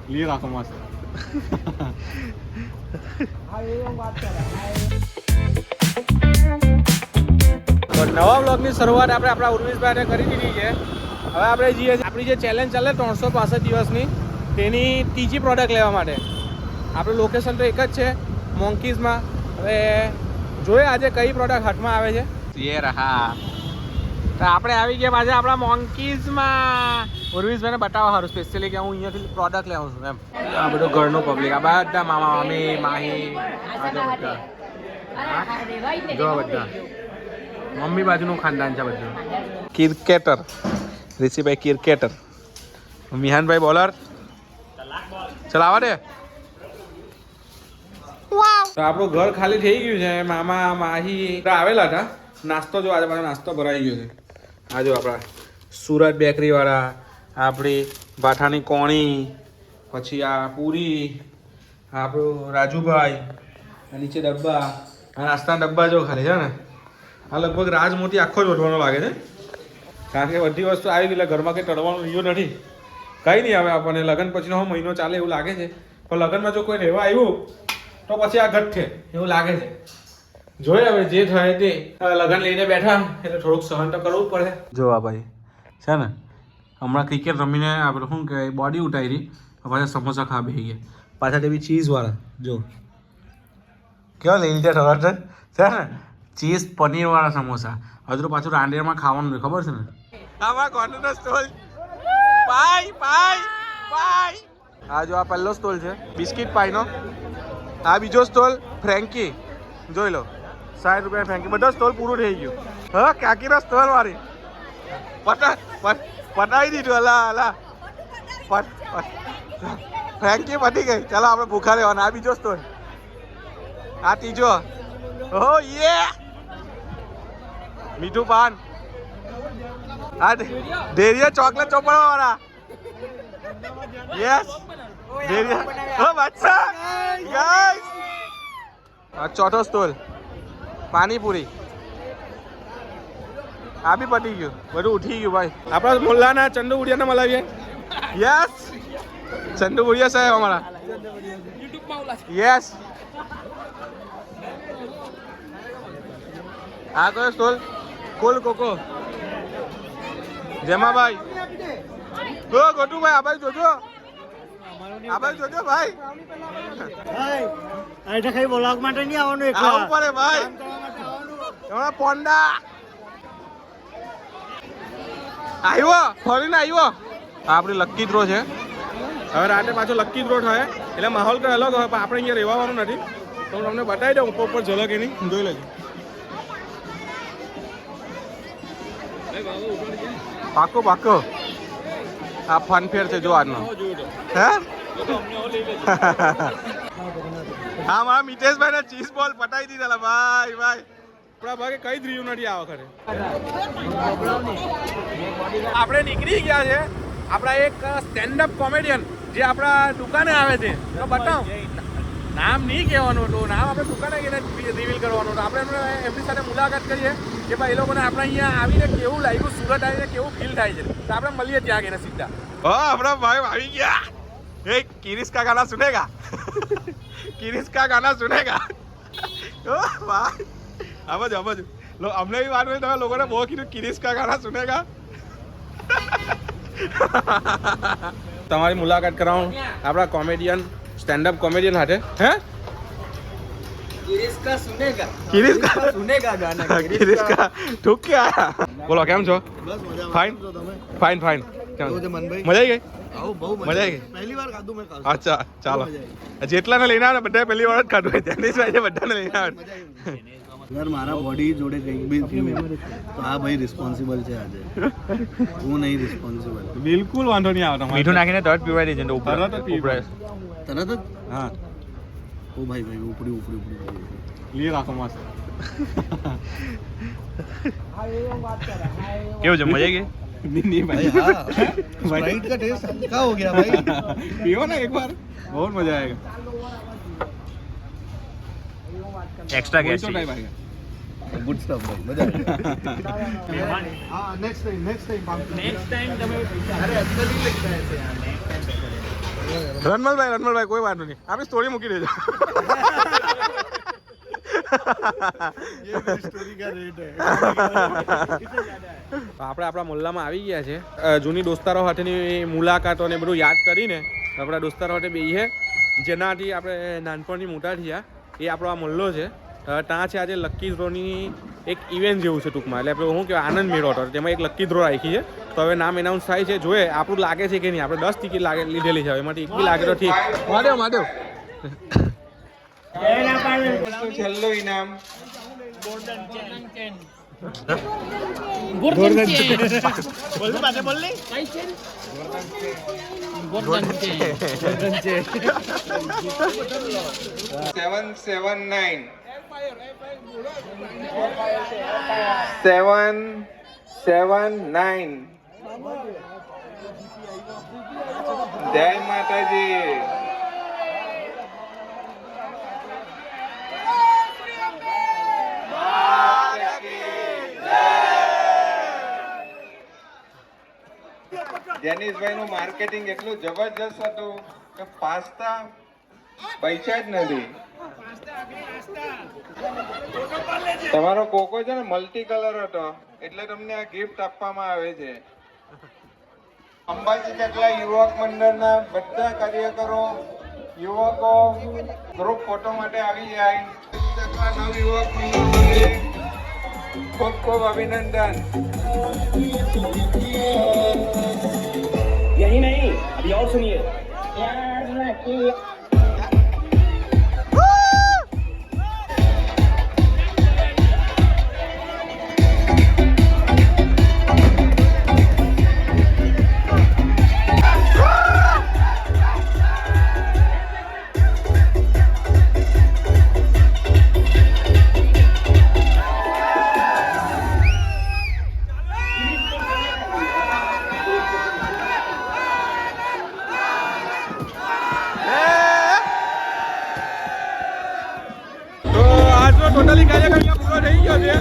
लिए રાખો મસ્ત નવા બ્લોગની શરૂઆત આપણે આપણા ઉર્વિશભાઈને કરી દીધી છે. હવે આપણે જઈએ આપણી જે ચેલેન્જ ચાલે 365 દિવસની તેની ત્રીજી પ્રોડક્ટ લેવા માટે. આપણું લોકેશન તો એક જ છે મોન્કીઝમાં. હવે જોઈએ આજે કઈ પ્રોડક્ટ હાથમાં આવે છે. એ રહા તો આપણે આવી ગયા પાછા આપણા મોન્કીઝમાં. ઉર્વિશભાઈને બતાવવા સારું સ્પેશિયલી કે હું અહીંયાથી પ્રોડક્ટ લેવું છું એમ. આ બધું ઘરનું પબ્લિક, આ બધા મામા મામી માહી બધા જો બધા મમ્મી બાજુનું ખાનદાન છે બધું. Cricketer ઋષિભાઈ cricketer, મિહાનભાઈ bowler. ચાલ આવા દે. તો આપણું ઘર ખાલી થઈ ગયું છે. મામા માહી આવેલા હતા. નાસ્તો જો આજે પાછો નાસ્તો ભરાઈ ગયો છે. આ જો આપણા સુરત બેકરી વાળા, આપણી ભાઠાની કોણી, પછી આ પૂરી, આપણું રાજુભાઈ, નીચે ડબ્બા, આ નાસ્તાના ડબ્બા જો ખાલી છે ને. આ લગભગ રાજમોતી આખો જ ઓઢવાનો લાગે છે, કારણ કે બધી વસ્તુ આવી ગઈ. ઘરમાં કંઈ ટળવાનું રહ્યું નથી. કંઈ નહીં આવે આપણને લગ્ન પછીનો મહિનો ચાલે એવું લાગે છે. પણ લગ્નમાં જો કોઈ રહેવા આવ્યું તો પછી આ ઘટ છે એવું લાગે છે. જોઈએ હવે જે થાય તે. લગ્ન લઈને બેઠા એટલે થોડુંક સહન તો કરવું જ પડે. જોવા ભાઈ છે ને હમણાં ક્રિકેટ રમીને આપણે શું કહેવાય બોડી ઉતારી, પાછા સમોસા ખાવા બેસી ગયા. પાછા તેવી ચીઝવાળા જો કેવા લઈ લીધા ખબર છે ને, ચીઝ પનીરવાળા સમોસા. હજુ પાછું રાંડેરમાં ખાવાનું ખબર છે ને. આમાં કોનો સ્ટોલ પાઈ પાઈ પાઈ. આ જો આ પહેલો સ્ટોલ છે બિસ્કિટ પાઈનો. આ બીજો સ્ટોલ ફ્રેન્કી જોઈ લો 60 રૂપિયા ફ્રેન્કી. બધો સ્ટોલ પૂરું થઈ ગયું. હા કાકીનો સ્ટોલ મારી પટાવી દીધું. અલા અલા ફ્રેન્કી પટી ગઈ. ચાલો આપણે ભૂખા રહેવાના. આ બીજો સ્ટોલ, આ ત્રીજો. ઓ યે મીઠું પાન. આ ડેરીયા ચોકલેટ ચોપડવા વાળા. યસ ડેરીયા. ઓ બચ્ચા ગાઈસ. આ ચોથો સ્ટોલ પાણીપુરી. આ બી પટી ગયું. બધું ઉઠી ગયું ભાઈ. આપણા મોલ્લાના ચંદુ બુડિયાને મળાવીએ. યસ ચંદુ બુડિયા સાહેબ અમારા. યસ. આ કયો સ્ટોલ? Call cocoa. જેમાં ભાઈ ઓ ગોટુભાઈ આ ભાઈ જોજો, આ ભાઈ જોજો ભાઈ. અહીં કઈ બ્લોગ માટે નહીં આવવાનું. આવું પડે ભાઈ. હમણાં પોંડા આવ્યો, ફરીને આવ્યો. આપણી લક્કી ડ્રો છે. હવે રાતે પાછો લક્કી ડ્રો થાય એટલે માહોલ કંઈ અલગ હોય. પણ આપણે અહીંયા રહેવાનું નથી તો હું તમને બતાવી દઉં ઉપર ઝલક એની જોઈ લેજો. પાકો પાકો. આ ફન ફેર છે જો આજનો. હે હા મારા મિતેશભાઈ ને ચીઝ બોલ પટાઈ દીધા ભાઈ ભાઈ. આપણા ભાગે કઈ જ રહ્યું નથી આ વખતે. આપણે નીકળી ગયા છે. આપણા એક સ્ટેન્ડઅપ કોમેડિયન જે આપણા દુકાને આવે છે. તો બતાવ નામ નહીં કહેવાનું હતું, નામ આપણે દુકાને જઈને રિવીલ કરવાનું હતું. આપણે એમની સાથે મુલાકાત કરીએ કે ભાઈ એ લોકોને આપણે અહીંયા આવીને કેવું લાગ્યું, સુરત આવીને કેવું ફીલ થાય છે. તો આપણે મળીએ ત્યાં ગઈને સીધા. હા આપણા ભાઈ આવી ગયા. એ કિરીશ કા ગાના સુનેગા, કિરીશ કા ગાના સુનેગા. ઓ ભાઈ આ બાજુ આ બાજુ અમને બી વાત હોય. તમે લોકોને બહુ કીધું કિરીશ કા ગાના સુનેગા. તમારી મુલાકાત કરાવું આપણા કોમેડિયન સ્ટેન્ડઅપ કોમેડિયન હાથે. હે કિરીશ કા સુનેગા, કિરીશ કા સુનેગા ગાના. કિરીશ કા ઠુક કે આયા. બોલો કેમ છો? બસ મજા. Fine fine fine. મજા આવી ગઈ? મજા આવી ગઈ. પહેલી વાર ખાધું મેં. અચ્છા ચાલો. જેટલાને લઈને આવે ને બધા પહેલી વાર જ ખાધું હોય. જૈનેશભાઈ બધાને લઈને આવે. અગર મારા બોડી જોડે કંઈક બી થયું તો આ ભાઈ રિસ્પોન્સિબલ છે. આજે હું નહીં રિસ્પોન્સિબલ. બિલકુલ વાંધો નહીં આવે. મીઠું નાખીને તરત પીવાય દેજે. તરત જ પીવડાય. તરત જ? હા. ઓ ભાઈ ભાઈ ઉપડી ઉપડી ઉપડી लिए રાખો મસ્ત. કેવું છે? મજા ગઈ? नहीं भाई हाँ स्प्राइट का टेस्ट क्या हो गया भाई? पियो ना एक बार, बहुत मजा आएगा. एक्स्ट्रा गैस नहीं भाई ગુડ સ્ટફ ભાઈ મજા આવી રનમલભાઈ કોઈ વાત નહીં, આપણી સ્ટોરી મૂકી દેજો. આપણે આપણા મુલ્લામાં આવી ગયા છે. જૂની દોસ્તારો સાથેની મુલાકાતો ને બધું યાદ કરીને આપણા દોસ્તારો સાથે બેહીએ, જેનાથી આપણે નાનપણથી મોટા થયા. એ આપણો આ મુલ્લો છે. ત્યાં છે આજે લકી ડ્રોની એક ઇવેન્ટ જેવું છે ટૂંકમાં. એટલે આપણે શું કહેવાય, આનંદ મેળો હતો. તેમાં એક લકી ડ્રો રાખી છે. તો હવે નામ એનાઉન્સ થાય છે, જોઈએ આપણું લાગે છે કે નહીં. આપણે 10 ટિકિટ લીધેલી છે, એમાંથી 1 બી લાગે તો ઠીક. માધવ છેલ્લું ઇનામ જય માતાજી. જેનિશભાઈ નું માર્કેટિંગ એટલું જબરજસ્ત હતું કે પાસ્તા પૈસા જ નથી. તમારો કોકો છે ને મલ્ટી કલર હતો, એટલે તમને આ ગિફ્ટ આપવામાં આવે છે. અંબાજી ચકલા યુવક મંડળના બધા કાર્યકરો, યુવકો ગ્રુપ ફોટો માટે આવી જાય. ચકલા નવ યુવક મંડળ ખૂબ ખૂબ અભિનંદન. यही नहीं, अभी और सुनिए. ટોટલી કાર્યક્રમ અહીંયા પૂરો થઈ ગયો છે.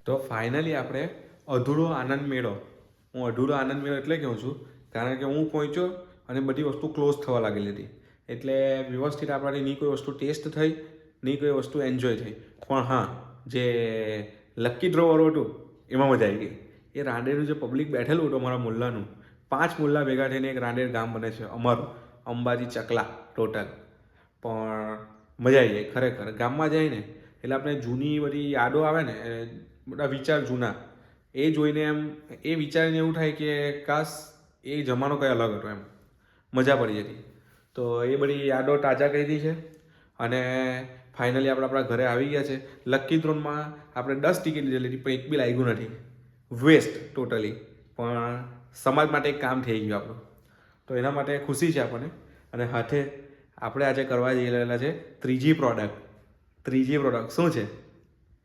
તો ફાઇનલી આપણે અધૂરો આનંદ મેળો, હું અધૂરો આનંદ મેળો એટલે કહું છું કારણ કે હું પહોંચ્યો અને બધી વસ્તુ ક્લોઝ થવા લાગેલી હતી. એટલે વ્યવસ્થિત આપણાથી નહીં કોઈ વસ્તુ ટેસ્ટ થઈ, નહીં કોઈ વસ્તુ એન્જોય થઈ. પણ હા, જે લકી ડ્રોવાળું હતું એમાં મજા આવી ગઈ. એ રાંદેરનું જે પબ્લિક બેઠેલું હતું અમારા મુલ્લાનું, 5 મુલ્લા ભેગા થઈને એક રાંદેર ગામ બને છે અમારું, અંબાજી ચકલા ટોટલ. પણ મજા આવી જાય ખરેખર. ગામમાં જઈને એટલે આપણે જૂની બધી યાદો આવે ને, બધા વિચાર જૂના, એ જોઈને એમ એ વિચારીને એવું થાય કે કાશ એ જમાનો કંઈ અલગ હતો, એમ મજા પડી જતી. તો એ બધી યાદો તાજા કરી દી છે. અને ફાઇનલી આપણે આપણા ઘરે આવી ગયા છે. લકી ડ્રોમાં આપણે 10 ટિકિટ લીધેલી પણ 1 બી લાગ્યું નથી, વેસ્ટ ટોટલી. પણ સમાજ માટે એક કામ થઈ ગયું આપણું, તો એના માટે ખુશી છે આપણને. અને હાથે આપણે આજે કરવા જઈ રહેલા છે ત્રીજી પ્રોડક્ટ. શું છે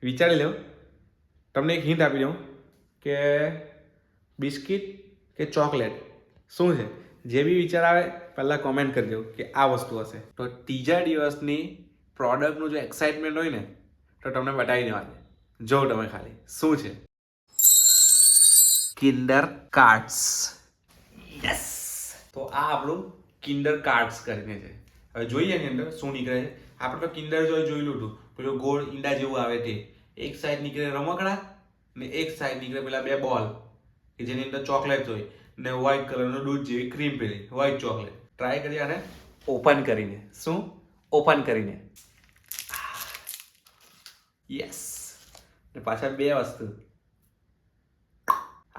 વિચારી લો. તમને એક હિન્ટ આપી દઉં કે બિસ્કિટ કે ચોકલેટ શું છે. જે બી વિચાર આવે પહેલાં કોમેન્ટ કરજો કે આ વસ્તુ હશે. તો ત્રીજા દિવસની પ્રોડક્ટનું જો એક્સાઇટમેન્ટ હોય ને તો તમને બતાવી દેવાનું. જો તમે ખાલી શું છે. Kinder cards. યસ. તો આ આપણું કિન્ડર કાર્ડ્સ કરીને છે. હવે જોઈએ એની અંદર શું નીકળે છે. આપણે તો કિન્ડર જોયેલું હતું, પેલું ગોળ ઈંડા જેવું આવે તે. એક સાઈડ નીકળે રમકડા ને એક સાઈડ નીકળે પેલા 2 બોલ કે જેની અંદર ચોકલેટ હોય ને વ્હાઈટ કલરનું દૂધ જેવી ક્રીમ પેલી વ્હાઈટ ચોકલેટ. ટ્રાય કરીએ આને ઓપન કરીને. શું ઓપન કરીને? યસ. ને પાછા 2 વસ્તુ.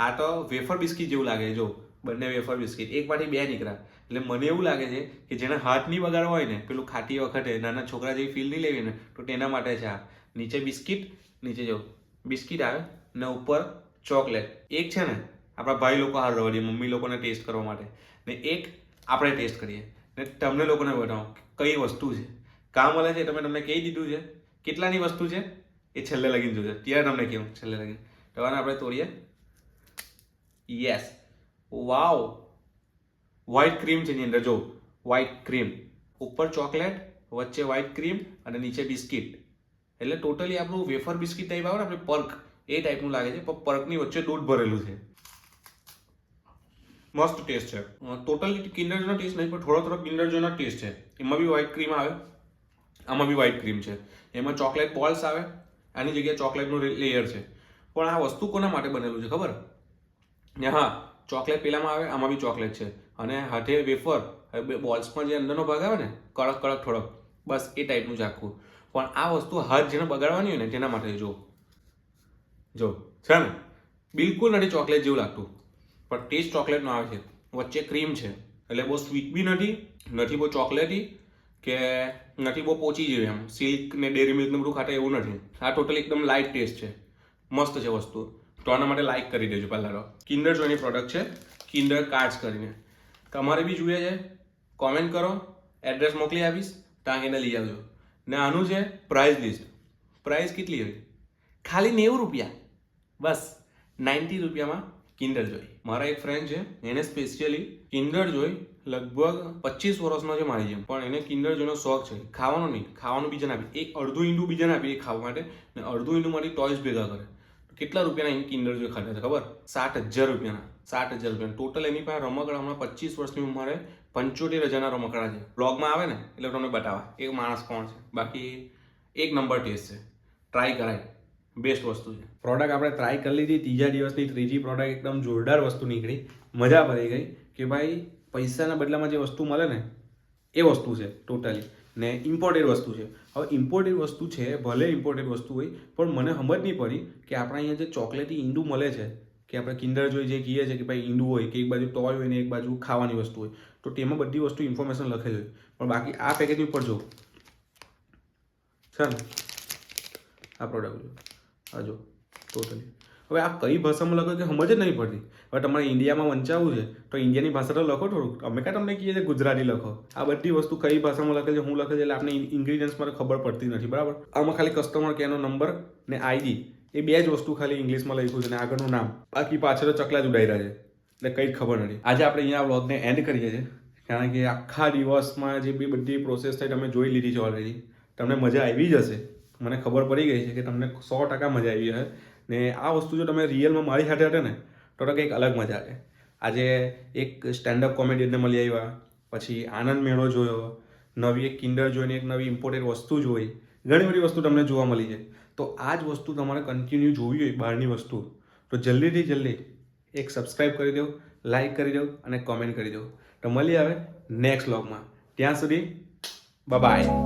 આ તો વેફર બિસ્કિટ જેવું લાગે. જો બંને વેફર બિસ્કિટ એકમાંથી 2 નીકળ્યા. એટલે મને એવું લાગે છે કે જેને હાથ નહીં બગાડવો હોય ને, પેલું ખાતી વખતે નાના છોકરા જેવી ફીલ નહીં લેવી ને, તો તેના માટે છે આ. નીચે બિસ્કિટ, નીચે જો બિસ્કિટ આવે ને ઉપર ચોકલેટ. એક છે ને આપણા ભાઈ લોકો હાર રવા દે, મમ્મી લોકોને ટેસ્ટ કરવા માટે, ને એક આપણે ટેસ્ટ કરીએ. ને તમને લોકોને બતાવો કઈ વસ્તુ છે, કામ મળે છે તમને કહી દીધું છે, કેટલાની વસ્તુ છે એ છેલ્લે લગીને જોજો, ત્યારે તમને કેવું છેલ્લે લગીને. તો આપણે તોડીએ. યસ, વાવ, વ્હાઈટ ક્રીમ છે એની અંદર, જો વ્હાઈટ ક્રીમ, ઉપર ચોકલેટ, વચ્ચે વ્હાઈટ ક્રીમ અને નીચે બિસ્કિટ. એટલે ટોટલી આપણું વેફર બિસ્કિટ ટાઈપ આવે ને આપણે પર્ક, એ ટાઈપનું લાગે છે, પણ પર્કની વચ્ચે દૂધ ભરેલું છે. મસ્ત ટેસ્ટ છે. ટોટલી કિન્ડર જોનો ટેસ્ટ નહીં, પણ થોડો કિન્ડર જોનો ટેસ્ટ છે. એમાં બી વ્હાઈટ ક્રીમ આવે, આમાં બી વ્હાઈટ ક્રીમ છે, એમાં ચોકલેટ બોલ્સ આવે, આની જગ્યાએ ચોકલેટનું લેયર છે. પણ આ વસ્તુ કોના માટે બનેલું છે ખબર? ને હા, ચોકલેટ પેલામાં આવે, આમાં બી ચોકલેટ છે, અને હાથે વેફર બોલ્સમાં જે અંદરનો ભાગ આવે ને કડક કડક થોડોક, બસ એ ટાઈપનું જ આખું. પણ આ વસ્તુ હાથ જેને બગાડવાની હોય ને તેના માટે જો છે ને, બિલકુલ નથી ચોકલેટ જેવું લાગતું, પણ ટેસ્ટ ચોકલેટનો આવે છે. વચ્ચે ક્રીમ છે, એટલે બહુ સ્વીટ બી નથી બહુ ચોકલેટી, કે નથી બહુ પોચી જેવી, એમ સિલ્ક ને ડેરી મિલ્ક ને બધું ખાતે એવું નથી. આ ટોટલી એકદમ લાઇટ ટેસ્ટ છે, મસ્ત છે વસ્તુ. તો આના માટે લાઇક કરી દેજો પહેલાં તો. કિન્ડર જોઈની પ્રોડક્ટ છે, કિન્ડર કાર્ડ્સ કરીને. તમારે બી જોઈએ છે, કોમેન્ટ કરો, એડ્રેસ મોકલી આપીશ, ત્યાં એને લઈ આવજો. ને આનું છે પ્રાઇસ લિસ્ટ. પ્રાઇસ કેટલી હોય? ખાલી 90 રૂપિયા, બસ 90 રૂપિયામાં કિન્ડર જોઈ. મારા એક ફ્રેન્ડ છે, એને સ્પેશિયલી કિન્ડર જોઈ લગભગ 25 વર્ષનો છે મારી જેમ, પણ એને કિન્ડર જોઈનો શોખ છે. ખાવાનો નહીં, ખાવાનું બીજાને આપી, એક અડધું ઈંડું બીજાને આપી એ ખાવા માટે, ને અડધું ઈંડુમાંથી ટોયસ ભેગા કરે. કેટલા રૂપિયાના કિન્ડર જોઈ ખાધા છે ખબર? 60,000 રૂપિયાના. 60,000 રૂપિયા ટોટલ. એની પાસે રમકડા હમણાં 25 વર્ષની ઉંમરે 75,000ના રમકડા છે. બ્લોગમાં આવે ને એટલે તમને બતાવવા એક માણસ કોણ છે. બાકી એક નંબર ટેસ્ટ છે, ટ્રાય કરાય, બેસ્ટ વસ્તુ છે. પ્રોડક્ટ આપણે ટ્રાય કરી લીધી, ત્રીજા દિવસની ત્રીજી પ્રોડક્ટ એકદમ જોરદાર વસ્તુ નીકળી, મજા પડી ગઈ કે ભાઈ પૈસાના બદલામાં જે વસ્તુ મળે ને એ વસ્તુ છે ટોટલી, ને ઇમ્પોર્ટેડ વસ્તુ છે. હવે ઇમ્પોર્ટેડ વસ્તુ છે, ભલે ઇમ્પોર્ટેડ વસ્તુ હોય, પણ મને સમજ નહીં પડી કે આપણા અહીંયા જે ચોકલેટી ઈંડું મળે છે, કે આપણે કિન્ડર જોઈ જે કહીએ છીએ કે ભાઈ ઈંડું હોય, કે એક બાજુ ટોય હોય ને એક બાજુ ખાવાની વસ્તુ હોય, તો તેમાં બધી વસ્તુ ઇન્ફોર્મેશન લખેલી હોય, પણ બાકી આ પેકેજની ઉપર જો છે ને, આ પ્રોડક્ટ જો, આ જો ટોટલી. હવે આ કઈ ભાષામાં લખો કે સમજ જ નહીં પડતી. હવે તમારે ઇન્ડિયામાં વંચાવવું છે તો ઇન્ડિયાની ભાષા તો લખો થોડુંક. અમે કાં તમને કહીએ છીએ ગુજરાતી લખો. આ બધી વસ્તુ કઈ ભાષામાં લખે છે, હું લખે છે, એટલે આપણે ઇન્ગ્રીડિયન્ટ્સ મારે ખબર પડતી નથી, બરાબર? આમાં ખાલી કસ્ટમર કેરનો નંબર ને આઈડી, એ બે જ વસ્તુ ખાલી ઇંગ્લિશમાં લખ્યું છે, ને આગળનું નામ. બાકી પાછળ ચકલા જ ઉડાઈ રહ્યા છે, એટલે કંઈ જ ખબર નથી. આજે આપણે અહીંયા વ્લોગને એન્ડ કરીએ છીએ, કારણ કે આખા દિવસમાં જે બી બધી પ્રોસેસ થઈ તમે જોઈ લીધી છે ઓલરેડી. તમને મજા આવી જ હશે, મને ખબર પડી ગઈ છે કે તમને 100% મજા આવી હશે. ને આ વસ્તુ જો તમે રિયલમાં મારી સાથે હશે ને તો કંઈક અલગ મજા છે. આજે એક સ્ટેન્ડઅપ કોમેડિયનને મળી આવ્યા, પછી આનંદ મેળો જોયો, નવી એક કિન્ડર જોઈને એક નવી ઇમ્પોર્ટેડ વસ્તુ જોઈ, ઘણી બધી વસ્તુ તમને જોવા મળી છે. તો આ જ વસ્તુ તમારે કન્ટિન્યુ જોવી હોય, બહારની વસ્તુ, તો જલ્દીથી જલ્દી એક સબસ્ક્રાઈબ કરી દો, લાઈક કરી દો અને કોમેન્ટ કરી દો. તો મળી આવે નેક્સ્ટ વ્લોગમાં. ત્યાં સુધી બાય.